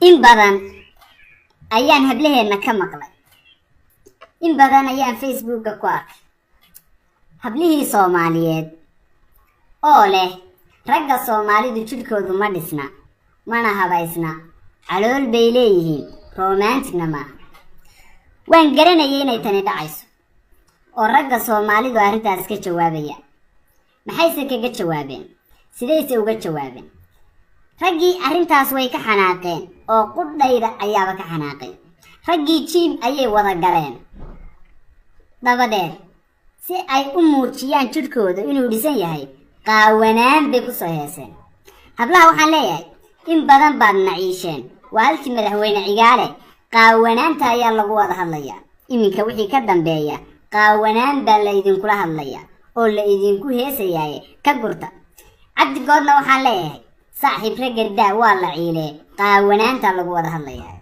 إن بدن أيان هبله إنك مقلة إن بدن أيان فيسبوك كوارك هبله صوماليات أوله رجع صومالي دو تشركوا ما دسنا ما نهبايسنا علول بيليه رومانتك نما وين قرنا يينا يتندعيسو ورجع صومالي دو أرنتاس كجوابية محيسك كجوابين سيديسي وكجوابين رجي أرنتاس ويك حناقين أو قد دايرة أيابك حناقين رجي تشيم أي وضع قرين دابدين si ay u muujiyaan jirkooda inuu dhisan yahay qaawanaan bay ku soo heeseen hablaha waxaan leeyahay in badan baad naciisheen waa halkii madaxweyne cigaale qaawanaanta ayaa lagu wada hadlayaa iminka wixii ka dambeeya qaawanaan baa la idinkula hadlayaa oo la idinku heesayaay ka gurta cabdi goodna waxaan leeyahay saaxiib reer gardaa waa la ciilee qaawanaanta lagu wada hadlayaa